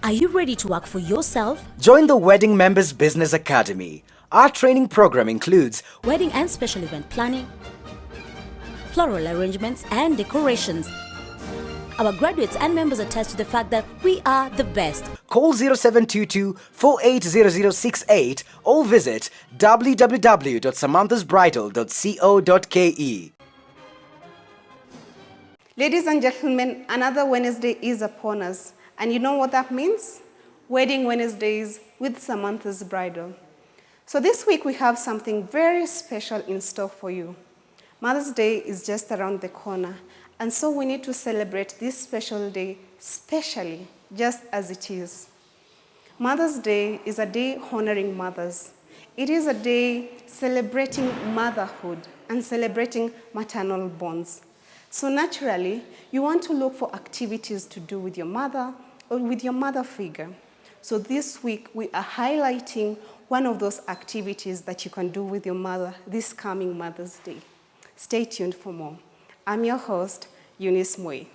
Are you ready to work for yourself? Join the Wedding Members Business Academy. Our training program includes Wedding and special event planning, floral arrangements and decorations. Our graduates and members attest to the fact that we are the best. Call 0722 480068 or visit www.samanthasbridal.co.ke. Ladies and gentlemen, another Wednesday is upon us. And you know what that means? Wedding Wednesdays with Samantha's Bridal. So this week we have something very special in store for you. Mother's Day is just around the corner. And so we need to celebrate this special day, specially, just as it is. Mother's Day is a day honoring mothers. It is a day celebrating motherhood and celebrating maternal bonds. So naturally, you want to look for activities to do with your mother or with your mother figure. So this week, we are highlighting one of those activities that you can do with your mother this coming Mother's Day. Stay tuned for more. I'm your host, Eunice Moy.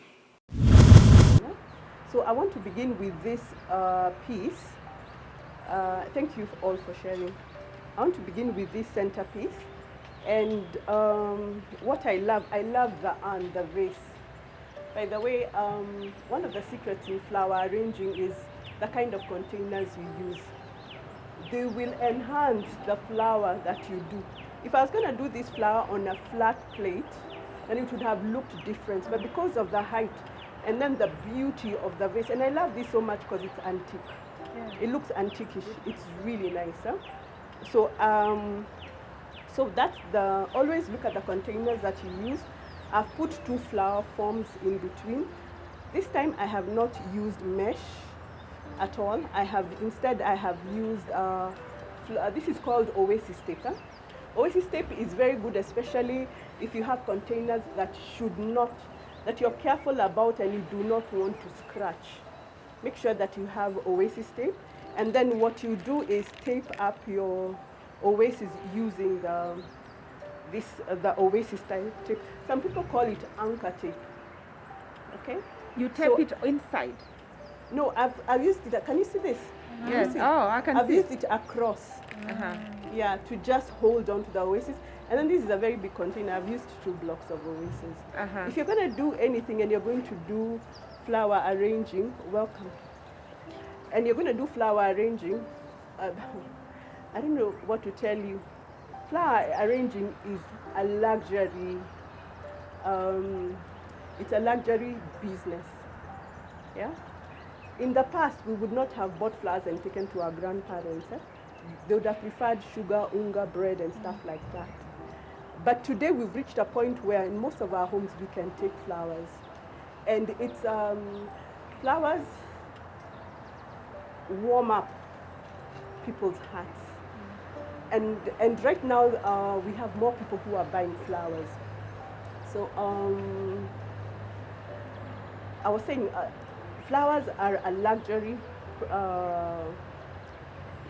So I want to begin with this piece. Thank you all for sharing. I want to begin with this centerpiece. And what I love the urn, the vase. By the way, one of the secrets in flower arranging is the kind of containers you use. They will enhance the flower that you do. If I was going to do this flower on a flat plate, then it would have looked different. But because of the height and then the beauty of the vase, and I love this so much because it's antique. Yeah. It looks antiquish. It's really nice. Huh? So that's always look at the containers that you use. I've put 2 flower forms in between. This time I have not used mesh at all. Instead I have used, this is called Oasis tape. Huh? Oasis tape is very good, especially if you have containers that you're careful about and you do not want to scratch. Make sure that you have Oasis tape. And then what you do is tape up your Oasis using the Oasis tape. Some people call it anchor tape. Okay? You tape it inside? No, I've used it. Can you see this? Yes. Oh, I can see. I've used it across. Yeah, to just hold on to the Oasis. And then this is a very big container. I've used 2 blocks of Oasis. If you're going to do anything and you're going to do flower arranging, welcome. And you're going to do flower arranging, I don't know what to tell you. Flower arranging is a luxury. It's a luxury business. Yeah. In the past, we would not have bought flowers and taken to our grandparents. They would have preferred sugar, unga, bread, and stuff like that. But today, we've reached a point where in most of our homes we can take flowers, and it's flowers warm up people's hearts. And right now we have more people who are buying flowers. So I was saying flowers are a luxury.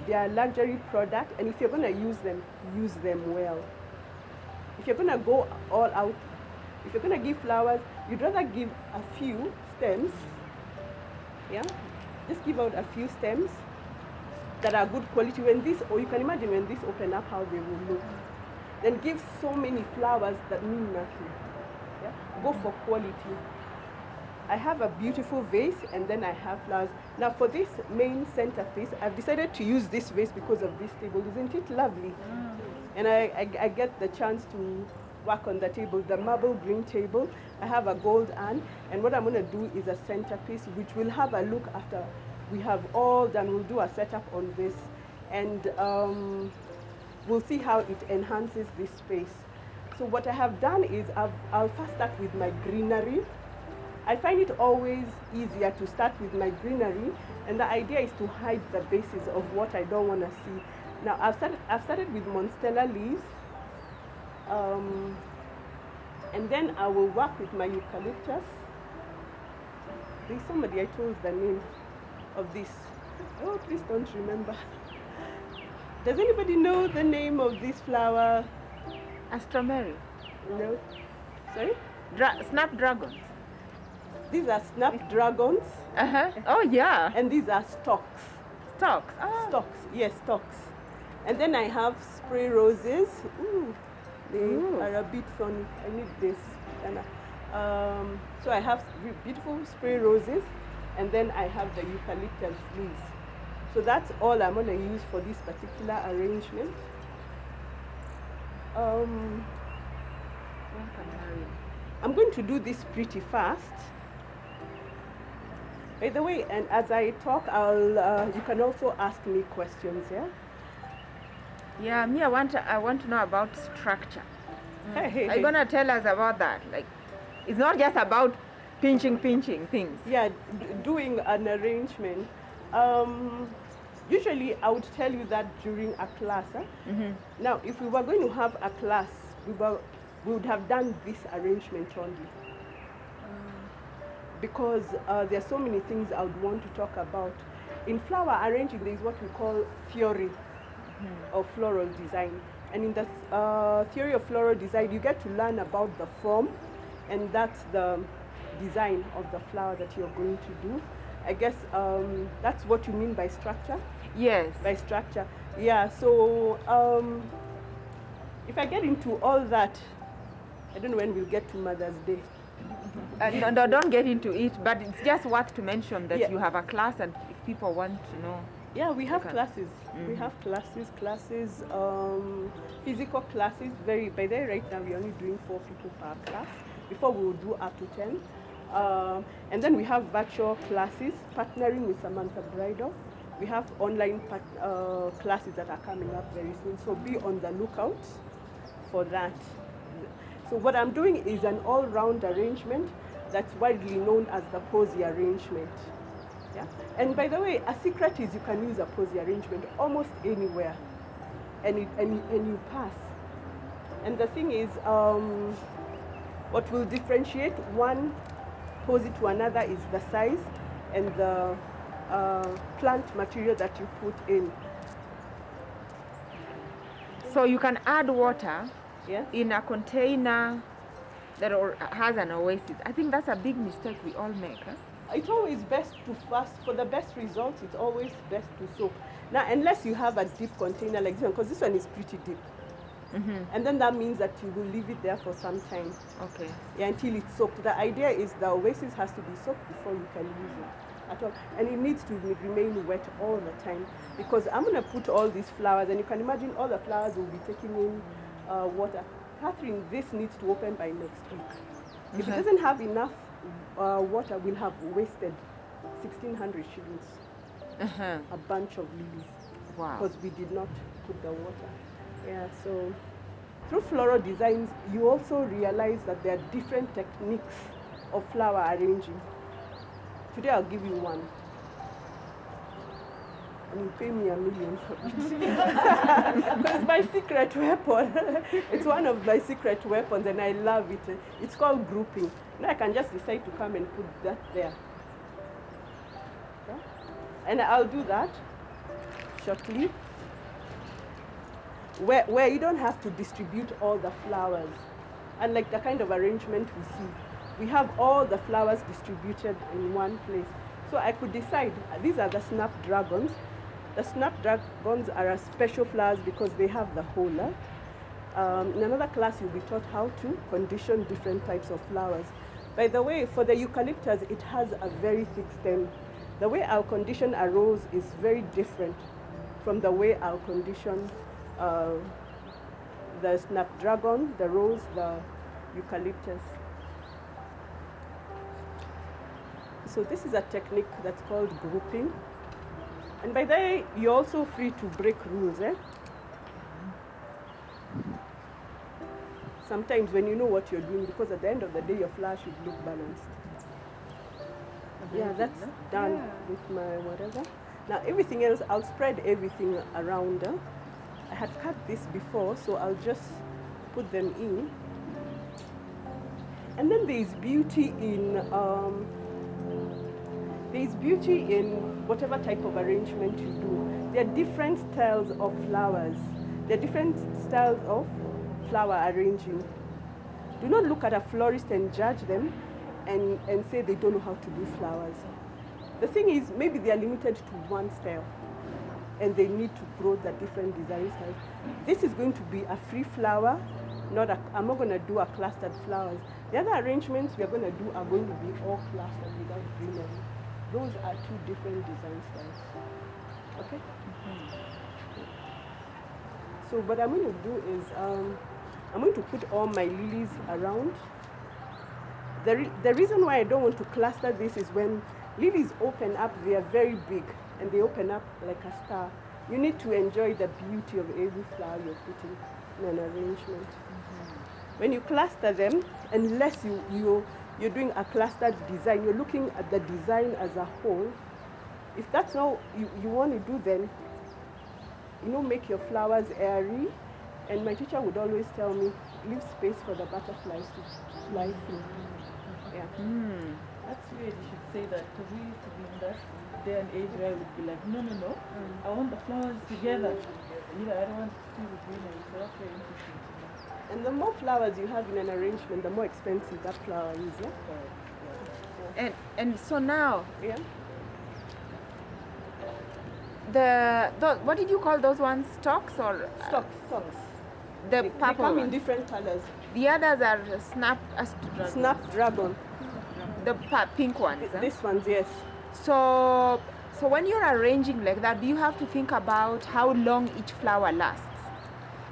They are a luxury product, and if you're going to use them well. If you're going to go all out, if you're going to give flowers, you'd rather give a few stems. Yeah, just give out a few stems that are good quality. Or you can imagine when this open up, how they will look. Then give so many flowers that mean nothing. Yeah? Go for quality. I have a beautiful vase, and then I have flowers. Now for this main centerpiece, I've decided to use this vase because of this table. Isn't it lovely? And I get the chance to work on the table, the marble green table. I have a gold urn, and what I'm going to do is a centerpiece, which will have a look after we have all done. We'll do a setup on this, and we'll see how it enhances this space. So what I have done is I'll first start with my greenery. I find it always easier to start with my greenery, and the idea is to hide the bases of what I don't want to see. Now I've started with Monstera leaves, and then I will work with my eucalyptus. There's somebody I told the name of this. Oh, please don't remember. Does anybody know the name of this flower? Astromery. No. Sorry? Snapdragon. These are snapdragons, Oh, yeah. and these are stalks. Stalks. Oh. Stalks, yes, stalks. And then I have spray roses. Ooh, they are a bit funny. I need this. And, so I have beautiful spray roses, and then I have the eucalyptus leaves. So that's all I'm going to use for this particular arrangement. I'm going to do this pretty fast. By the way, and as I talk, you can also ask me questions, yeah? Yeah, me, I want to know about structure. Hey. Are you gonna tell us about that? Like, it's not just about pinching things. Yeah, doing an arrangement. Usually, I would tell you that during a class. Now, if we were going to have a class, we would have done this arrangement only. Because there are so many things I would want to talk about. In flower arranging, there is what we call theory of floral design. And in the theory of floral design, you get to learn about the form, and that's the design of the flower that you're going to do. I guess that's what you mean by structure? Yes. By structure. Yeah, so if I get into all that, I don't know when we'll get to Mother's Day. No, don't get into it, but it's just worth to mention that Yeah. you have a class, and if people want to know. Yeah, we have Okay. classes. We have classes, physical classes. By the way, right now we're only doing 4 people per class. Before we would do up to 10. And then we have virtual classes, partnering with Samantha Bridal. We have online classes that are coming up very soon. So be on the lookout for that. So what I'm doing is an all-round arrangement that's widely known as the posy arrangement. Yeah? And by the way, a secret is you can use a posy arrangement almost anywhere, and you pass. And the thing is, what will differentiate one posy to another is the size and the plant material that you put in. So you can add water Yeah? in a container that has an oasis. I think that's a big mistake we all make. It's always best to fast. For the best results, it's always best to soak. Now, unless you have a deep container like this one, because this one is pretty deep. And then that means that you will leave it there for some time. Okay. Yeah, until it's soaked. The idea is the oasis has to be soaked before you can use it at all. And it needs to remain wet all the time, because I'm going to put all these flowers, and you can imagine all the flowers will be taking in water. Catherine, this needs to open by next week. If it doesn't have enough water, we'll have wasted 1,600 shillings. A bunch of lilies. Wow. Because we did not put the water. Yeah, so through floral designs, you also realize that there are different techniques of flower arranging. Today I'll give you one. And you pay me $1 million for it. Because it's my secret weapon. It's one of my secret weapons, and I love it. It's called grouping. Now I can just decide to come and put that there. Okay? And I'll do that shortly. Where you don't have to distribute all the flowers. Unlike the kind of arrangement we see. We have all the flowers distributed in one place. So I could decide, these are the snapdragons. The snapdragons are a special flowers because they have the holder. In another class, you'll be taught how to condition different types of flowers. By the way, for the eucalyptus, it has a very thick stem. The way I'll condition a rose is very different from the way I'll condition the snapdragon, the rose, the eucalyptus. So this is a technique that's called grouping. And by the way, you're also free to break rules. Sometimes when you know what you're doing, because at the end of the day, your flower should look balanced. Yeah, that's done with my whatever. Now everything else, I'll spread everything around. I had cut this before, so I'll just put them in. And then there is beauty in whatever type of arrangement you do. There are different styles of flowers. There are different styles of flower arranging. Do not look at a florist and judge them. and say they don't know how to do flowers. The thing is, maybe they are limited to one style and they need to grow the different design styles. This is going to be a free flower, I'm not going to do a clustered flowers. The other arrangements we are going to do are going to be all clustered without greenery. Those are two different design styles. Okay? So what I'm going to do is, I'm going to put all my lilies around. The reason why I don't want to cluster this is when lilies open up, they are very big and they open up like a star. You need to enjoy the beauty of every flower you're putting in an arrangement. When you cluster them, unless you're doing a clustered design, you're looking at the design as a whole. If that's all you want to do, then make your flowers airy. And my teacher would always tell me, leave space for the butterflies to fly through. Yeah. That's weird you should say that, because we used to be in that day and age where we'd be like, no, I want the flowers together. I don't want to see the greenery, so that's very interesting to know. And the more flowers you have in an arrangement, the more expensive that flower is, yeah? And so now, yeah? What did you call those ones? Stalks or? Stocks. The purple they come in ones. different colors. The others are Snapdragon. The pink ones. These ones, yes. So when you're arranging like that, do you have to think about how long each flower lasts?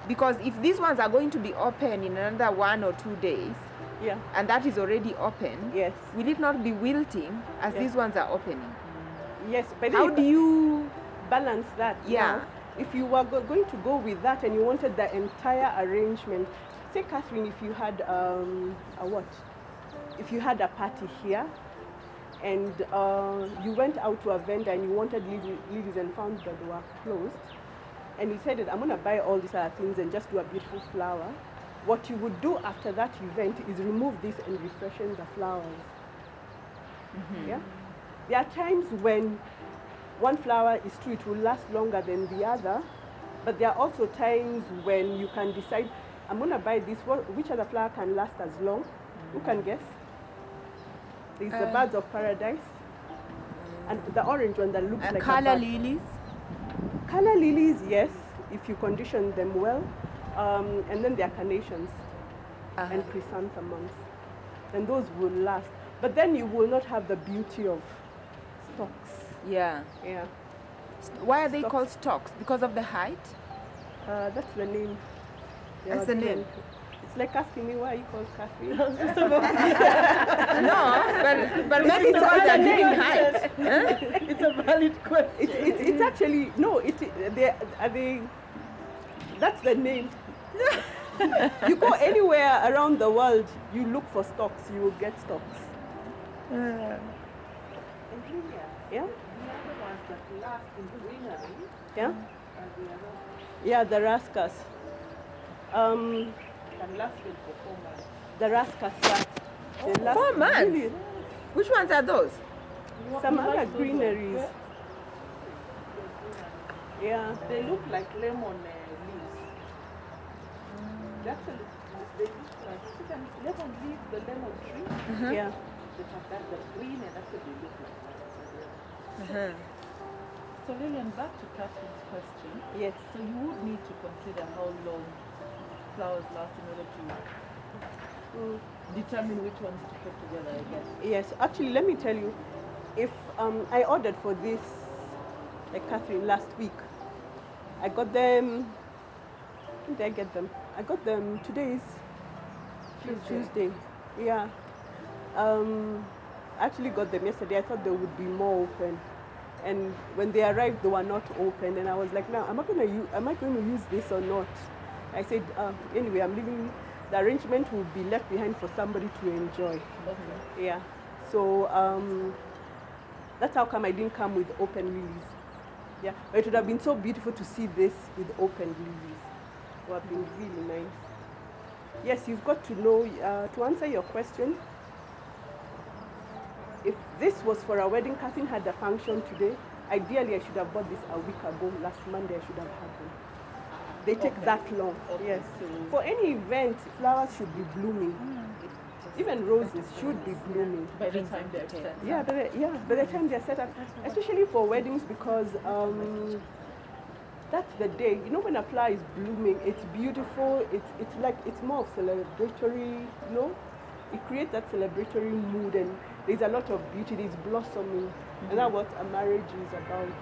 Because if these ones are going to be open in another 1 or 2 days, yeah, and that is already open, yes, will it not be wilting as these ones are opening? Yes, but how do you balance that? Yeah. Now, if you were going to go with that and you wanted the entire arrangement, say, Catherine, if you had if you had a party here and you went out to a vendor and you wanted lilies and found that they were closed, and you said, I'm going to buy all these other things and just do a beautiful flower, what you would do after that event is remove this and refreshen the flowers. Yeah? There are times when one flower is true, it will last longer than the other, but there are also times when you can decide, I'm going to buy this, which other flower can last as long? Who can guess? There's the birds of paradise, and the orange one that looks like color lilies. Color lilies, yes, if you condition them well, and then there are carnations and chrysanthemums, and those will last. But then you will not have the beauty of stalks. Yeah. Yeah. Why are they called stalks? Because of the height? That's the name. That's the name. It's like asking me why you called Kathy. No, but maybe it's because they're giving height. It's a valid question. It's actually, no, that's the name. You go anywhere around the world, you look for stocks, you will get stocks. Yeah? Yeah? Yeah, the rascas. The rascas, yeah. Oh, 4 months? Really? Which ones are those? Some other greeneries. Yeah. They look like lemon leaves. Actually, they look like lemon leaves, the lemon tree. Yeah. They have that, the green, and that's what they look like. So Lillian, back to Catherine's question. Yes. So you would need to consider how long flowers last in order to determine which ones to put together, I guess. Yes, actually, let me tell you, if I ordered for this, like Catherine, last week, I got them, when did I get them? I got them, today is Tuesday. Yeah. I actually got them yesterday. I thought they would be more open. And when they arrived, they were not open. And I was like, now, am I going to use this or not? I said, anyway, I'm leaving. The arrangement will be left behind for somebody to enjoy. Okay. Yeah. So that's how come I didn't come with open lilies. Yeah. But it would have been so beautiful to see this with open lilies. It would have been really nice. Yes, you've got to know, to answer your question, if this was for a wedding, Catherine had a function today, ideally I should have bought this a week ago. Last Monday I should have had them. They take that long. Okay. Yes. For any event, flowers should be blooming. even roses should be blooming. By the time they're set. Yeah, by the time they're set up, especially for weddings, because that's the day. You know, when a flower is blooming, it's beautiful. It's more of celebratory. You know, it creates that celebratory mood, and there's a lot of beauty. There's blossoming, and that's what a marriage is about.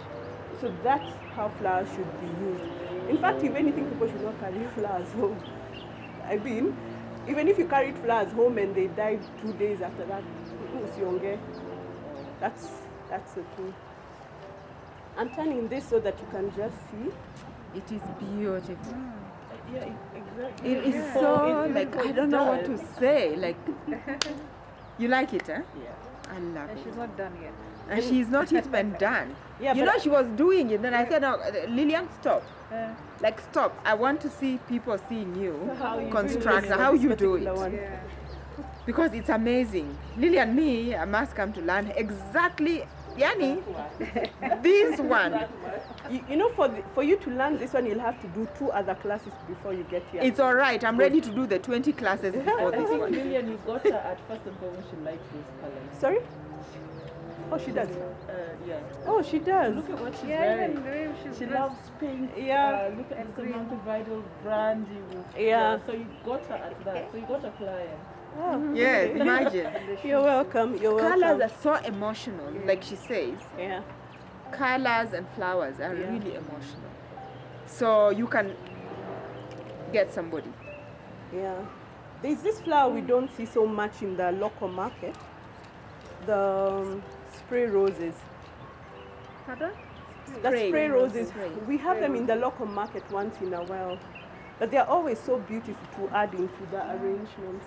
So that's how flowers should be used. In fact, if anything, people should not carry flowers home. I mean, even if you carried flowers home and they died 2 days after that, that's the truth. I'm turning this so that you can just see. It is beautiful. Yeah, exactly. It is so, like, I don't know what to say. Like, you like it, huh? Yeah. I love it. She's not done yet. And she's not even done. Yeah, you but know, she was doing it. Then I said, no, Lillian, stop. Like, stop. I want to see people seeing you How you construct, do it. how you do it. Yeah. Because it's amazing. Lillian, me, I must come to learn exactly, Yani, this one. You know, for you to learn this one, you'll have to do 2 other classes before you get here. It's all right. I'm ready to do the 20 classes before this one. Lillian, you got her at first of all when she liked these colors. Sorry? Oh, she does. Yeah. Oh, she does. Look at what she's Yeah, wearing. even the way she's She dressed. loves pink. Yeah. Look at the Samantha bridal brand. Yeah. So you got her at that. So you got a client. Oh, Yes, imagine. you're welcome. You're welcome. Colors are so emotional, like she says. Yeah. Colors and flowers are really emotional. So you can get somebody. Yeah. There's this flower we don't see so much in the local market. The spray roses. Pardon? The spray roses. Spray. We have them in the local market once in a while. But they're always so beautiful to add into the arrangements.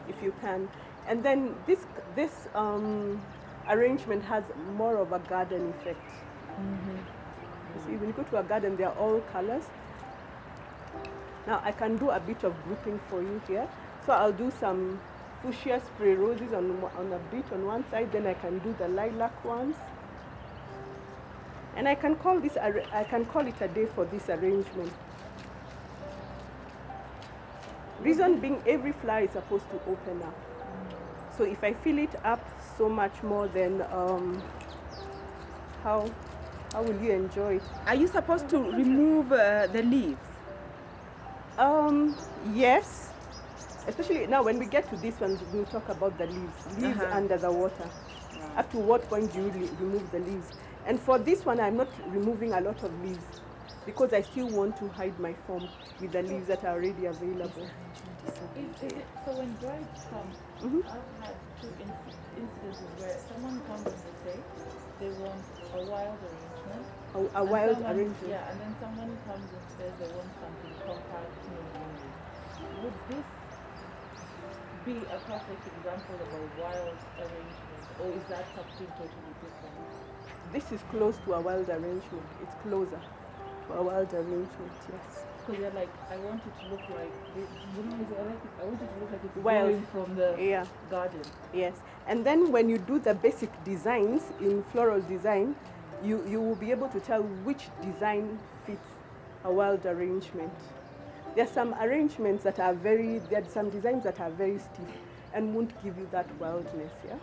If you can. And then this arrangement has more of a garden effect. You see, when you go to a garden, they're all colors. Now I can do a bit of grouping for you here. So I'll do some fuchsia spray roses on a bit on one side, then I can do the lilac ones. And I can call it a day for this arrangement. Reason being, every flower is supposed to open up. So if I fill it up so much more, then how will you enjoy it? Are you supposed to remove the leaves? Yes. Especially now, when we get to this one, we'll talk about the leaves under the water. Up to what point do you remove the leaves? And for this one, I'm not removing a lot of leaves because I still want to hide my form with the leaves that are already available. So when brides come, I've had 2 instances where someone comes and they say they want a wild arrangement. A wild arrangement. Yeah, and then someone comes and says they want something compact, Would this be a perfect example of a wild arrangement, or is that something totally different? This is close to a wild arrangement. It's closer to a wild arrangement, yes. Because they're like, I want it to look like, I want it to look like it's Wild. growing from the garden. Yes, and then when you do the basic designs in floral design, you will be able to tell which design fits a wild arrangement. There are some arrangements that are there are some designs that are very stiff and won't give you that wildness, yeah?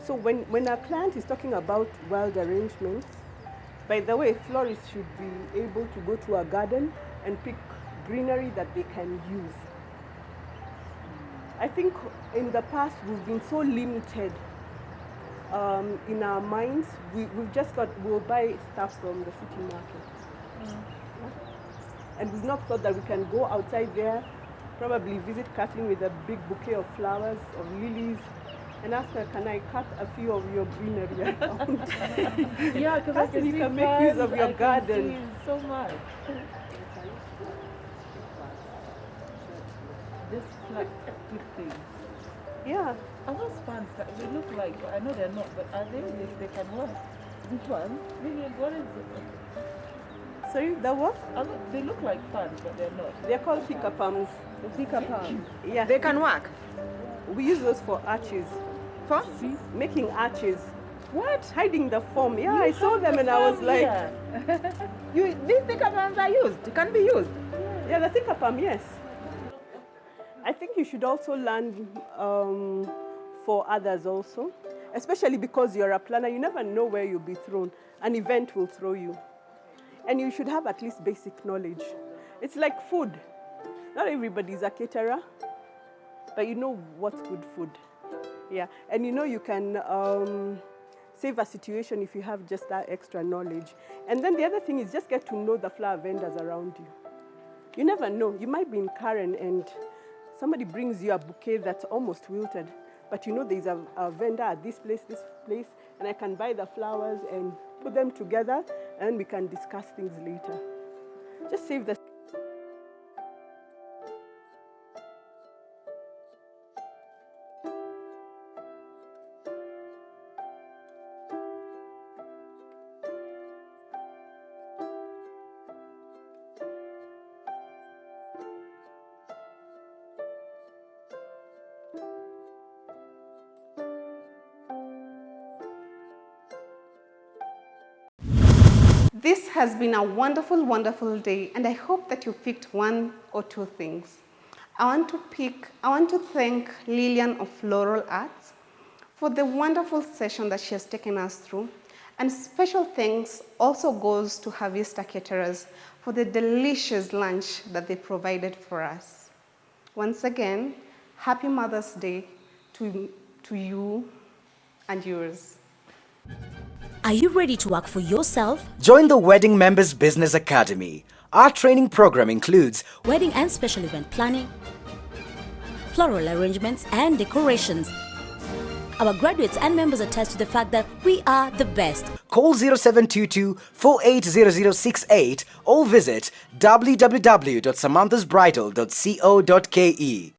So when a client is talking about wild arrangements, by the way, florists should be able to go to a garden and pick greenery that they can use. I think in the past we've been so limited in our minds. We've just thought we'll buy stuff from the city market. And we've not thought that we can go outside there, probably visit Kathleen with a big bouquet of flowers, of lilies, and ask her, can I cut a few of your greenery around? Yeah, because you can make use of your garden. So much. This like good things. Yeah. Are those fans? They look like, I know they're not, but are they can work? Which one? What is it? Sorry, the what? They look like fans, but they're not. They're called picker palms. Picker palm. Yeah. They can work. We use those for arches. For? Making arches. What? Hiding the form. Yeah, I saw them and I was like, These picker palms are used. Can be used. Yeah, the thicker palm, yes. I think you should also learn for others also, especially because you're a planner. You never know where you'll be thrown. An event will throw you. And you should have at least basic knowledge. It's like food. Not everybody is a caterer, but you know what's good food. Yeah, and you know you can save a situation if you have just that extra knowledge. And then the other thing is just get to know the flower vendors around you. You never know. You might be in Karen and somebody brings you a bouquet that's almost wilted, but you know there's a vendor at this place, and I can buy the flowers and put them together, and we can discuss things later. Just save the... This has been a wonderful, wonderful day, and I hope that you picked one or two things. I want to thank Lillian of Floral Arts for the wonderful session that she has taken us through, and special thanks also goes to Harvester Caterers for the delicious lunch that they provided for us. Once again, happy Mother's Day to you and yours. Are you ready to work for yourself? Join the Wedding Members Business Academy. Our training program includes Wedding and special event planning, floral arrangements and decorations. Our graduates and members attest to the fact that we are the best. Call 0722 480068 or visit www.samanthasbridal.co.ke.